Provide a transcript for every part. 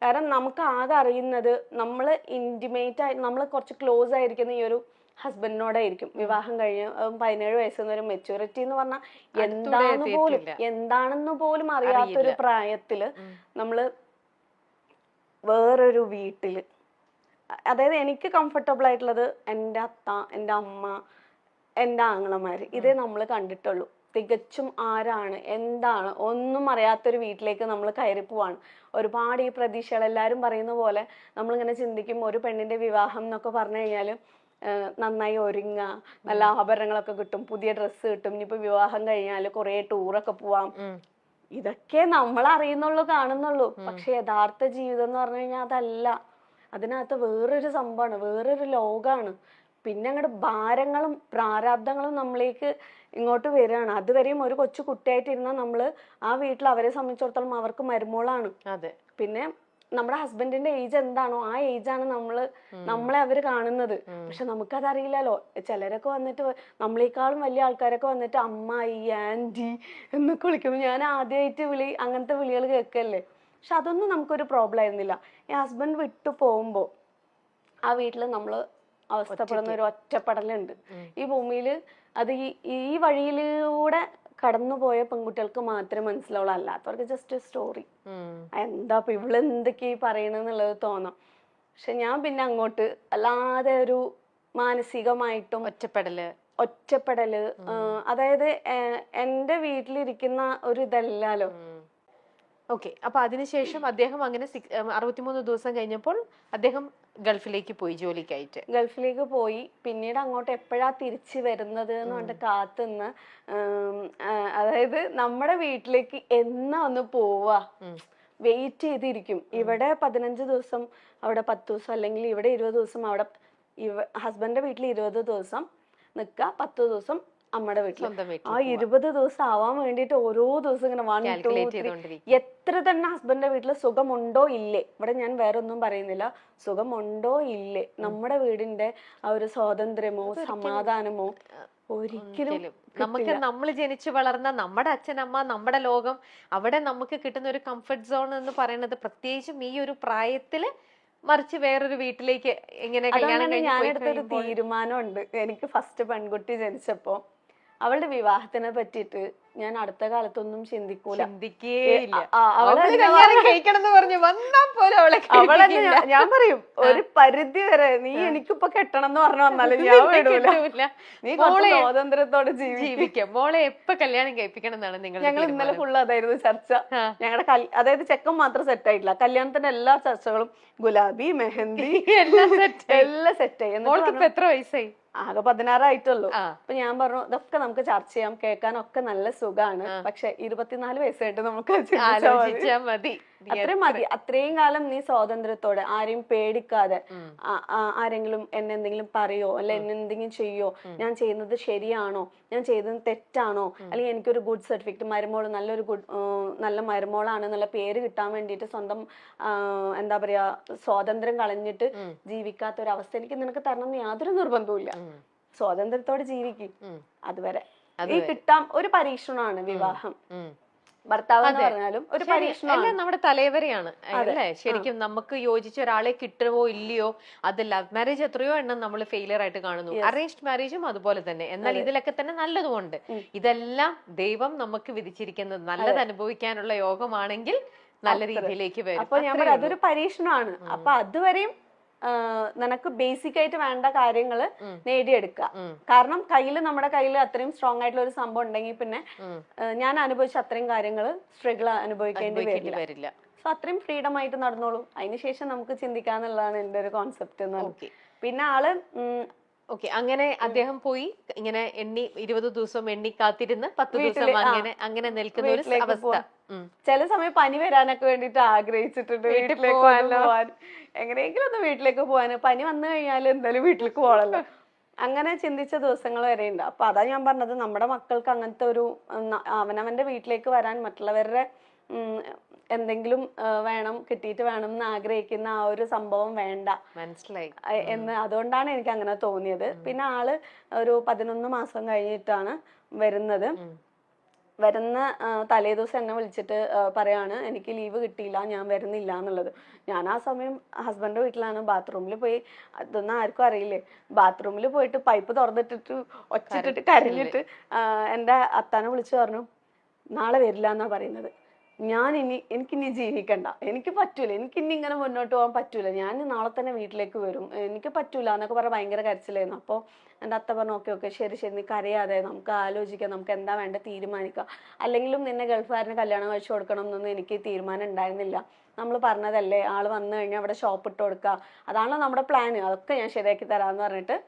കാരണം നമുക്ക് ആകെ അറിയുന്നത് നമ്മൾ ഇന്റിമേറ്റ് ആയി നമ്മൾ കുറച്ച് ക്ലോസ് ആയിരിക്കുന്ന ഈ ഒരു ഹസ്ബൻഡിനോടായിരിക്കും. വിവാഹം കഴിഞ്ഞ് 17 വയസ്സെന്ന് ഒരു മെച്യൂരിറ്റി എന്ന് പറഞ്ഞാൽ എന്താണെന്ന് പോലും അറിയാത്തൊരു പ്രായത്തില് നമ്മള് വേറൊരു വീട്ടില്, അതായത് എനിക്ക് കംഫർട്ടബിൾ ആയിട്ടുള്ളത് എൻ്റെ അത്ത, എൻ്റെ അമ്മ, എൻ്റെ ആങ്ങളമാര്, ഇതേ നമ്മൾ കണ്ടിട്ടുള്ളൂ. തികച്ചും ആരാണ് എന്താണ് ഒന്നും അറിയാത്തൊരു വീട്ടിലേക്ക് നമ്മൾ കയറി പോവാണ്. ഒരുപാട് ഈ പ്രതീക്ഷകൾ എല്ലാവരും പറയുന്ന പോലെ നമ്മളിങ്ങനെ ചിന്തിക്കും, ഒരു പെണ്ണിന്റെ വിവാഹം എന്നൊക്കെ പറഞ്ഞു കഴിഞ്ഞാല് നന്നായി ഒരുങ്ങുക, നല്ല ആഭരണങ്ങളൊക്കെ കിട്ടും, പുതിയ ഡ്രസ്സ് കിട്ടും, ഇനിയിപ്പോ വിവാഹം കഴിഞ്ഞാല് കുറെ ടൂറൊക്കെ പോവാം. ഇതൊക്കെ നമ്മൾ അറിയുന്നുള്ളൂ, കാണുന്നുള്ളൂ. പക്ഷെ യഥാർത്ഥ ജീവിതം എന്ന് പറഞ്ഞു കഴിഞ്ഞാൽ അതല്ല. അതിനകത്ത് വേറൊരു സംഭവമാണ്, വേറൊരു ലോകമാണ്. പിന്നെ അങ്ങോട്ട് ഭാരങ്ങളും പ്രാരാബ്ദങ്ങളും നമ്മളിലേക്ക് ഇങ്ങോട്ട് വരികയാണ്. അതുവരെയും ഒരു കൊച്ചു കുട്ടിയായിട്ടിരുന്നാൽ നമ്മള് ആ വീട്ടിൽ അവരെ സംബന്ധിച്ചിടത്തോളം അവർക്ക് മരുമോളാണ്. പിന്നെ നമ്മുടെ ഹസ്ബൻഡിന്റെ ഏജ് എന്താണോ ആ ഏജാണ് നമ്മളെ അവര് കാണുന്നത്. പക്ഷെ നമുക്കതറിയില്ലല്ലോ. ചിലരൊക്കെ വന്നിട്ട് നമ്മളെക്കാളും വലിയ ആൾക്കാരൊക്കെ വന്നിട്ട് അമ്മായി, ആന്റി എന്നൊക്കെ വിളിക്കുമ്പോൾ ഞാൻ ആദ്യമായിട്ട് അങ്ങനത്തെ വിളികൾ കേൾക്കല്ലേ. പക്ഷെ അതൊന്നും നമുക്കൊരു പ്രോബ്ലം ആയിരുന്നില്ല. ഈ ഹസ്ബൻഡ് വിട്ടു പോകുമ്പോ ആ വീട്ടിൽ നമ്മള് അവസ്ഥപ്പെടുന്ന ഒരു ഒറ്റപ്പെടലുണ്ട് ഈ ഭൂമിയില്. അത് ഈ വഴിയിലൂടെ കടന്നുപോയ പെൺകുട്ടികൾക്ക് മാത്രമേ മനസ്സിലാവുള്ളൂ. അല്ലാത്തവർക്ക് ജസ്റ്റ് സ്റ്റോറി, എന്താ ഇപ്പൊ ഇവള് എന്തൊക്കെയാ പറയണെന്നുള്ളത് തോന്നാം. പക്ഷെ ഞാൻ പിന്നെ അങ്ങോട്ട് അല്ലാതെ ഒരു മാനസികമായിട്ടും ഒറ്റപ്പെടല് അതായത് എന്റെ വീട്ടിലിരിക്കുന്ന ഒരു ഇതല്ലല്ലോ. ഓക്കെ. അപ്പൊ അതിനുശേഷം അദ്ദേഹം അങ്ങനെ 63 ദിവസം കഴിഞ്ഞപ്പോൾ അദ്ദേഹം ഗൾഫിലേക്ക് പോയി, ജോലിക്കായിട്ട് ഗൾഫിലേക്ക് പോയി. പിന്നീട് അങ്ങോട്ട് എപ്പോഴാ തിരിച്ചു വരുന്നത് എന്ന് പറഞ്ഞിട്ട് കാത്തുനിന്ന്, അതായത് നമ്മുടെ വീട്ടിലേക്ക് എന്നാ ഒന്ന് പോവാ വെയിറ്റ് ചെയ്തിരിക്കും. ഇവിടെ 15 ദിവസം, അവിടെ 10 ദിവസം, അല്ലെങ്കിൽ ഇവിടെ 20 ദിവസം, അവിടെ ഹസ്ബൻഡിന്റെ വീട്ടിൽ 20 ദിവസം നിക്ക, 10 ദിവസം അമ്മയുടെ വീട്ടിൽ. ആ 20 ദിവസം ആവാൻ വേണ്ടിട്ട് ഓരോ ദിവസം ഇങ്ങനെ 1 2 3 എത്ര തന്നെ ഹസ്ബൻഡിന്റെ വീട്ടിൽ സുഖമുണ്ടോ ഇല്ലേ, ഇവിടെ ഞാൻ വേറെ ഒന്നും പറയുന്നില്ല, സുഖമുണ്ടോ ഇല്ലേ, നമ്മുടെ വീടിന്റെ ആ ഒരു സ്വാതന്ത്ര്യമോ സമാധാനമോ ഒരിക്കലും നമുക്ക് നമ്മൾ ജനിച്ചു വളർന്ന നമ്മുടെ അച്ഛനമ്മ, നമ്മുടെ ലോകം, അവിടെ നമുക്ക് കിട്ടുന്ന ഒരു കംഫർട്ട് സോൺ എന്ന് പറയുന്നത് പ്രത്യേകിച്ചും ഈ ഒരു പ്രായത്തില്, മറിച്ച് വേറൊരു വീട്ടിലേക്ക് എങ്ങനെ കല്യാണം ഞാനെടുത്തൊരു തീരുമാനമുണ്ട്. എനിക്ക് ഫസ്റ്റ് പെൺകുട്ടി ജനിച്ചപ്പോ അവളുടെ വിവാഹത്തിനെ പറ്റിയിട്ട് ഞാൻ അടുത്ത കാലത്തൊന്നും ചിന്തിക്കൂല. ഞാൻ പറയും ഒരു പരിധി വരെ നീ എനിക്കിപ്പൊ കെട്ടണം എന്ന് പറഞ്ഞു വന്നാലും ഞാൻ വിടൂല. നീ സ്വാതന്ത്ര്യത്തോടെ ജീവിക്കാം. മോളെ എപ്പൊ കല്യാണം കഴിപ്പിക്കണം എന്നാണ് നിങ്ങൾ? ഞങ്ങൾ ഇന്നലെ ഫുള്ള് അതായിരുന്നു ചർച്ച. ഞങ്ങളുടെ അതായത് ചെക്കൻ മാത്രം സെറ്റ് ആയിട്ടില്ല, കല്യാണത്തിന്റെ എല്ലാ ചർച്ചകളും ഗുലാബി, മെഹന്തി എല്ലാം സെറ്റ് ആയി. എത്ര വയസ്സായി? ആകെ 16 ആയിട്ടുള്ളൂ. അപ്പൊ ഞാൻ പറഞ്ഞു ഇതൊക്കെ നമുക്ക് ചർച്ച ചെയ്യാം, കേൾക്കാനൊക്കെ നല്ല സുഖമാണ്. പക്ഷെ 24 വയസ്സായിട്ട് നമുക്ക് മതി. അത്രയും മതി. അത്രയും കാലം നീ സ്വാതന്ത്ര്യത്തോടെ, ആരെയും പേടിക്കാതെ, ആരെങ്കിലും എന്നെ എന്തെങ്കിലും പറയോ അല്ലെ എന്നെ എന്തെങ്കിലും ചെയ്യോ, ഞാൻ ചെയ്യുന്നത് ശരിയാണോ, ഞാൻ ചെയ്തത് തെറ്റാണോ, അല്ലെങ്കിൽ എനിക്കൊരു ഗുഡ് സർട്ടിഫിക്കറ്റ്, മരുമോള് നല്ല മരുമോളാണ് എന്നുള്ള പേര് കിട്ടാൻ വേണ്ടിയിട്ട് സ്വന്തം എന്താ പറയാ സ്വാതന്ത്ര്യം കളഞ്ഞിട്ട് ജീവിക്കാത്ത ഒരു അവസ്ഥ എനിക്ക് നിനക്ക് തരണം എന്ന് യാതൊരു നിർബന്ധവും ഇല്ല. സ്വാതന്ത്ര്യത്തോടെ ജീവിക്കും. അതുവരെ ഈ കിട്ടാം ഒരു പരീക്ഷണമാണ് വിവാഹം. ഭർത്താവ് എന്ന് പറഞ്ഞാലും ഒരു പരീക്ഷണം, നമ്മുടെ തലവരെയാണ് അല്ലേ? ശരിക്കും നമുക്ക് യോജിച്ച ഒരാളെ കിട്ടുമോ ഇല്ലയോ, അത് ലവ് മാരേജ് എത്രയോ എണ്ണം നമ്മൾ ഫെയിലിയർ ആയിട്ട് കാണുന്നു, അറേഞ്ച്ഡ് മാരേജും അതുപോലെ തന്നെ. എന്നാൽ ഇതിലൊക്കെ തന്നെ നല്ലതുകൊണ്ട് ഇതെല്ലാം ദൈവം നമുക്ക് വിധിച്ചിരിക്കുന്നത് നല്ലത് അനുഭവിക്കാനുള്ള യോഗമാണെങ്കിൽ നല്ല രീതിയിലേക്ക് വരും. അപ്പൊ ഞാൻ പറയാം അതൊരു പരീക്ഷണമാണ്. അപ്പൊ അതുവരെയും നിനക്ക് ബേസിക് ആയിട്ട് വേണ്ട കാര്യങ്ങള് നേടിയെടുക്കുക. കാരണം നമ്മുടെ കയ്യിൽ അത്രയും സ്ട്രോങ് ആയിട്ടുള്ള ഒരു സംഭവം ഉണ്ടെങ്കിൽ പിന്നെ ഞാൻ അനുഭവിച്ച അത്രയും കാര്യങ്ങൾ സ്ട്രഗിൾ അനുഭവിക്കേണ്ടി വരില്ല. സോ അത്രയും ഫ്രീഡം ആയിട്ട് നടന്നോളൂ. അതിനുശേഷം നമുക്ക് ചിന്തിക്കാന്നുള്ളതാണ് എന്റെ ഒരു കോൺസെപ്റ്റ്. പിന്നെ ആള് അങ്ങനെ അദ്ദേഹം പോയി ഇങ്ങനെ 20 ദിവസം എണ്ണി കാത്തിരുന്ന് 10 ദിവസം അങ്ങനെ നിൽക്കുന്ന ഒരു അവസ്ഥ. ചില സമയം പനി വരാനൊക്കെ വേണ്ടിട്ട് ആഗ്രഹിച്ചിട്ടുണ്ട്, വീട്ടിലേക്ക് പോവാൻ, എങ്ങനെയെങ്കിലും ഒന്ന് വീട്ടിലേക്ക് പോവാൻ. പനി വന്നു കഴിഞ്ഞാൽ എന്തായാലും വീട്ടിലേക്ക് പോകണല്ലോ, അങ്ങനെ ചിന്തിച്ച ദിവസങ്ങൾ വരെ ഉണ്ട്. അപ്പൊ അതാ ഞാൻ പറഞ്ഞത്, നമ്മുടെ മക്കൾക്ക് അങ്ങനത്തെ ഒരു അവനവന്റെ വീട്ടിലേക്ക് വരാൻ മറ്റുള്ളവരുടെ എന്തെങ്കിലും വേണം, കിട്ടിയിട്ട് വേണം എന്ന് ആഗ്രഹിക്കുന്ന ആ ഒരു സംഭവം വേണ്ട, മനസ്സിലായി എന്ന്. അതുകൊണ്ടാണ് എനിക്ക് അങ്ങനെ തോന്നിയത്. പിന്നെ ആള് ഒരു 11 മാസം കഴിഞ്ഞിട്ടാണ് വരുന്നത്. വരുന്ന തലേദിവസം എന്നെ വിളിച്ചിട്ട് പറയാണ് എനിക്ക് ലീവ് കിട്ടിയില്ല, ഞാൻ വരുന്നില്ല എന്നുള്ളത്. ഞാൻ ആ സമയം ഹസ്ബൻഡിന്റെ വീട്ടിലാണ്. ബാത്റൂമിൽ പോയി, അതൊന്നും ആർക്കും അറിയില്ലേ, ബാത്റൂമിൽ പോയിട്ട് പൈപ്പ് തുറന്നിട്ടിട്ട് ഒച്ചിട്ടിട്ട് കരഞ്ഞിട്ട് എൻ്റെ അത്താനെ വിളിച്ചു പറഞ്ഞു നാളെ വരില്ല എന്നാ പറയുന്നത്. എനിക്കിനി ജീവിക്കണ്ട, എനിക്ക് പറ്റൂല, എനിക്കിനി ഇങ്ങനെ മുന്നോട്ട് പോകാൻ പറ്റൂല, ഞാൻ നാളെ തന്നെ വീട്ടിലേക്ക് വരും, എനിക്ക് പറ്റൂല എന്നൊക്കെ പറഞ്ഞാൽ ഭയങ്കര കരച്ചിലായിരുന്നു. അപ്പോൾ എൻ്റെ അത്ത പറഞ്ഞു ഓക്കെ ഓക്കെ ശരി ശരി, നീ കരയാതെ, നമുക്ക് ആലോചിക്കാം, നമുക്ക് എന്താ വേണ്ട തീരുമാനിക്കാം. അല്ലെങ്കിലും നിന്നെ ഗൾഫുകാരന് കല്യാണം കഴിച്ചു കൊടുക്കണം എന്നൊന്നും എനിക്ക് തീരുമാനം ഉണ്ടായിരുന്നില്ല. നമ്മൾ പറഞ്ഞതല്ലേ, ആള് വന്നു കഴിഞ്ഞാൽ അവിടെ ഷോപ്പ് ഇട്ട് കൊടുക്കുക, അതാണല്ലോ നമ്മുടെ പ്ലാൻ, അതൊക്കെ ഞാൻ ശരിയാക്കി തരാമെന്ന് പറഞ്ഞിട്ട്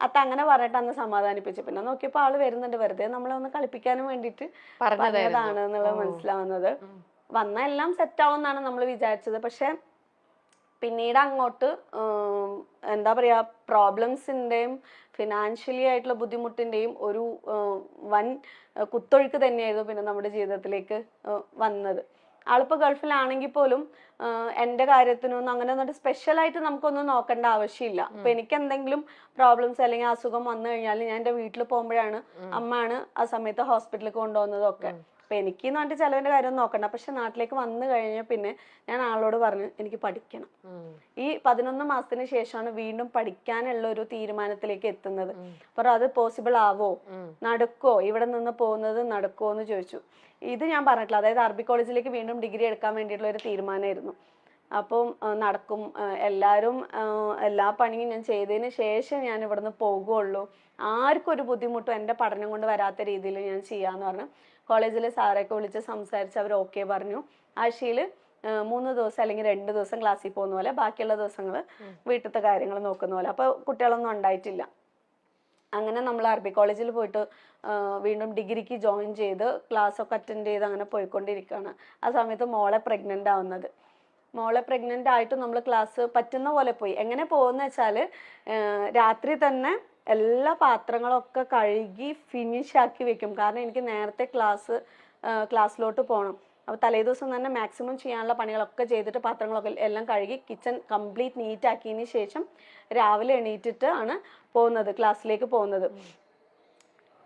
അത്ത അങ്ങനെ പറഞ്ഞിട്ട് അന്ന് സമാധാനിപ്പിച്ചു. പിന്നെ നോക്കിയപ്പോൾ ആള് വരുന്നുണ്ട്, വെറുതെ നമ്മളെ ഒന്ന് കളിപ്പിക്കാനും വേണ്ടിയിട്ട് പറഞ്ഞതാണ് എന്നുള്ളത് മനസ്സിലാവുന്നത്. വന്ന എല്ലാം സെറ്റ് ആവുമെന്നാണ് നമ്മൾ വിചാരിച്ചത്. പക്ഷെ പിന്നീട് അങ്ങോട്ട് എന്താ പറയാ, പ്രോബ്ലംസിന്റെയും ഫിനാൻഷ്യലി ആയിട്ടുള്ള ബുദ്ധിമുട്ടിന്റെയും ഒരു വൻ കുത്തൊഴുക്ക് തന്നെയായിരുന്നു പിന്നെ നമ്മുടെ ജീവിതത്തിലേക്ക് വന്നത്. ആളിപ്പോ ഗൾഫിലാണെങ്കിൽ പോലും എൻ്റെ കാര്യത്തിനൊന്നും അങ്ങനെ ഒന്നും സ്പെഷ്യലായിട്ട് നമുക്കൊന്നും നോക്കേണ്ട ആവശ്യമില്ല. അപ്പൊ എനിക്ക് എന്തെങ്കിലും പ്രോബ്ലംസ് അല്ലെങ്കിൽ അസുഖം വന്നു കഴിഞ്ഞാൽ ഞാൻ എൻ്റെ വീട്ടിൽ പോകുമ്പോഴാണ് അമ്മയാണ് ആ സമയത്ത് ഹോസ്പിറ്റലിൽ കൊണ്ടുപോകുന്നതൊക്കെ. അപ്പൊ എനിക്കെന്ന് പറഞ്ഞിട്ട് ചിലവിന്റെ കാര്യം നോക്കണ്ട. പക്ഷെ നാട്ടിലേക്ക് വന്നു കഴിഞ്ഞാൽ പിന്നെ ഞാൻ ആളോട് പറഞ്ഞു എനിക്ക് പഠിക്കണം. ഈ 11 മാസത്തിന് ശേഷമാണ് വീണ്ടും പഠിക്കാനുള്ള ഒരു തീരുമാനത്തിലേക്ക് എത്തുന്നത്. അപ്പൊ അത് പോസിബിൾ ആവോ, നടക്കോ, ഇവിടെ നിന്ന് പോകുന്നത് നടക്കോ എന്ന് ചോദിച്ചു. ഇത് ഞാൻ പറഞ്ഞിട്ടില്ല, അതായത് അറബി കോളേജിലേക്ക് വീണ്ടും ഡിഗ്രി എടുക്കാൻ വേണ്ടിയിട്ടുള്ള ഒരു തീരുമാനമായിരുന്നു. അപ്പം നടക്കും, എല്ലാ പണിയും ഞാൻ ചെയ്തതിന് ശേഷം ഞാൻ ഇവിടുന്ന് പോകുള്ളൂ, ആർക്കും ഒരു ബുദ്ധിമുട്ടും എൻ്റെ പഠനം കൊണ്ട് വരാത്ത രീതിയിൽ ഞാൻ ചെയ്യാന്ന് പറഞ്ഞു. കോളേജിലെ സാറൊക്കെ വിളിച്ച് സംസാരിച്ച് അവർ ഓക്കെ പറഞ്ഞു. ആഴ്ചയിൽ 3 ദിവസം അല്ലെങ്കിൽ 2 ദിവസം ക്ലാസ്സിൽ പോകുന്ന പോലെ, ബാക്കിയുള്ള ദിവസങ്ങൾ വീട്ടിലത്തെ കാര്യങ്ങൾ നോക്കുന്ന പോലെ. അപ്പോൾ കുട്ടികളൊന്നും ഉണ്ടായിട്ടില്ല. അങ്ങനെ നമ്മൾ അറബി കോളേജിൽ പോയിട്ട് വീണ്ടും ഡിഗ്രിക്ക് ജോയിൻ ചെയ്ത് ക്ലാസ് ഒക്കെ അറ്റൻഡ് ചെയ്ത് അങ്ങനെ പോയിക്കൊണ്ടിരിക്കുകയാണ്. ആ സമയത്ത് മോളെ പ്രഗ്നന്റ് ആവുന്നത്. മോളെ പ്രഗ്നന്റ് ആയിട്ട് നമ്മൾ ക്ലാസ് പറ്റുന്ന പോലെ പോയി. എങ്ങനെ പോകുന്ന വെച്ചാൽ രാത്രി തന്നെ എല്ലാ പാത്രങ്ങളൊക്കെ കഴുകി ഫിനിഷ് ആക്കി വെക്കും. കാരണം എനിക്ക് നേരത്തെ ക്ലാസ്സിലോട്ട് പോകണം. അപ്പോൾ തലേ ദിവസം തന്നെ മാക്സിമം ചെയ്യാനുള്ള പണികളൊക്കെ ചെയ്തിട്ട് പാത്രങ്ങളൊക്കെ എല്ലാം കഴുകി കിച്ചൺ കംപ്ലീറ്റ് നീറ്റ് ആക്കിയതിന് ശേഷം രാവിലെ എണീറ്റിട്ട് ആണ് പോകുന്നത്, ക്ലാസ്സിലേക്ക് പോകുന്നത്.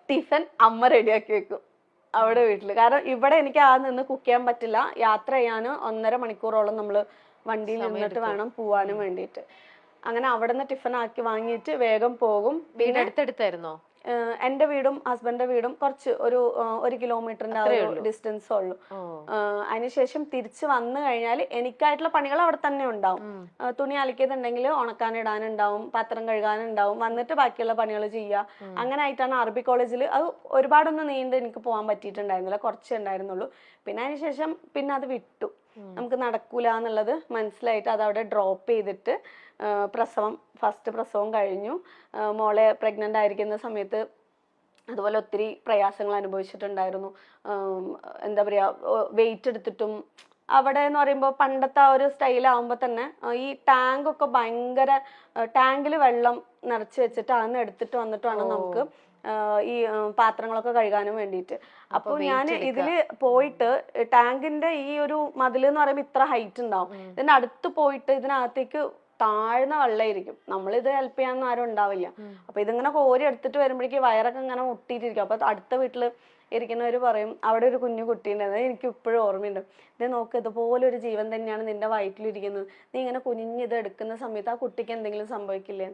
ടിഫൻ അമ്മ റെഡിയാക്കി വെക്കും അവിടെ വീട്ടിൽ. കാരണം ഇവിടെ എനിക്ക് നിന്ന് കുക്ക് ചെയ്യാൻ പറ്റില്ല. യാത്ര ചെയ്യാൻ 1.5 മണിക്കൂറോളം നമ്മൾ വണ്ടിയിൽ നിന്നിട്ട് വേണം പോവാനും വേണ്ടിയിട്ട്. അങ്ങനെ അവിടെ നിന്ന് ടിഫൻ ആക്കി വാങ്ങിയിട്ട് വേഗം പോകും. വീട് അടുത്തടുത്തായിരുന്നോ? എന്റെ വീടും ഹസ്ബൻഡിന്റെ വീടും കുറച്ച് ഒരു 1 കിലോമീറ്ററിന്റെ ഡിസ്റ്റൻസ് ഉള്ളൂ. അതിനുശേഷം തിരിച്ച് വന്നു കഴിഞ്ഞാൽ എനിക്കായിട്ടുള്ള പണികൾ അവിടെ തന്നെ ഉണ്ടാവും. തുണി അലക്കിയതുണ്ടെങ്കിൽ ഉണക്കാനിടാനുണ്ടാവും, പാത്രം കഴുകാനുണ്ടാവും, വന്നിട്ട് ബാക്കിയുള്ള പണികൾ ചെയ്യുക. അങ്ങനെ ആയിട്ടാണ് അറബി കോളേജിൽ. അത് ഒരുപാടൊന്നും നീണ്ട് എനിക്ക് പോകാൻ പറ്റിയിട്ടുണ്ടായിരുന്നില്ല, കുറച്ചേ ഉണ്ടായിരുന്നുള്ളൂ. പിന്നെ അതിനുശേഷം പിന്നെ അത് വിട്ടു, നമുക്ക് നടക്കൂല എന്നുള്ളത് മനസ്സിലായിട്ട് അത് അവിടെ ഡ്രോപ്പ് ചെയ്തിട്ട് ഫസ്റ്റ് പ്രസവം കഴിഞ്ഞു. മോളെ പ്രഗ്നന്റ് ആയിരിക്കുന്ന സമയത്ത് അതുപോലെ ഒത്തിരി പ്രയാസങ്ങൾ അനുഭവിച്ചിട്ടുണ്ടായിരുന്നു. എന്താ പറയാ, വെയിറ്റ് എടുത്തിട്ടും അവിടെ എന്ന് പറയുമ്പോൾ പണ്ടത്തെ ആ ഒരു സ്റ്റൈലാവുമ്പോൾ തന്നെ ഈ ടാങ്കൊക്കെ ഭയങ്കര, ടാങ്കിൽ വെള്ളം നിറച്ച് വെച്ചിട്ട് അന്ന് എടുത്തിട്ട് വന്നിട്ട് വേണം നമുക്ക് ഈ പാത്രങ്ങളൊക്കെ കഴുകാനും വേണ്ടിയിട്ട്. അപ്പോൾ ഞാൻ ഇതില് പോയിട്ട് ടാങ്കിന്റെ ഈ ഒരു മതിൽ എന്ന് പറയുമ്പോൾ ഇത്ര ഹൈറ്റ് ഉണ്ടാവും, ഇതിന്റെ അടുത്ത് പോയിട്ട് ഇതിനകത്തേക്ക് താഴ്ന്ന വെള്ളമായിരിക്കും. നമ്മളിത് ഹെൽപ്പ് ചെയ്യാനൊന്നും ആരും ഉണ്ടാവില്ല. അപ്പൊ ഇതിങ്ങനെ കോരി എടുത്തിട്ട് വരുമ്പോഴേക്ക് വയറൊക്കെ ഇങ്ങനെ മുട്ടിയിട്ടിരിക്കും. അപ്പൊ അടുത്ത വീട്ടില് ഇരിക്കുന്നവര് പറയും അവിടെ ഒരു കുഞ്ഞു കുട്ടീൻ്റെ, എനിക്ക് ഇപ്പോഴും ഓർമ്മയുണ്ട്, ഇത് നോക്ക് ഇതുപോലെ ഒരു ജീവൻ തന്നെയാണ് നിന്റെ വയറ്റിലിരിക്കുന്നത്, നീ ഇങ്ങനെ കുഞ്ഞിത് എടുക്കുന്ന സമയത്ത് ആ കുട്ടിക്ക് എന്തെങ്കിലും സംഭവിക്കില്ലേ?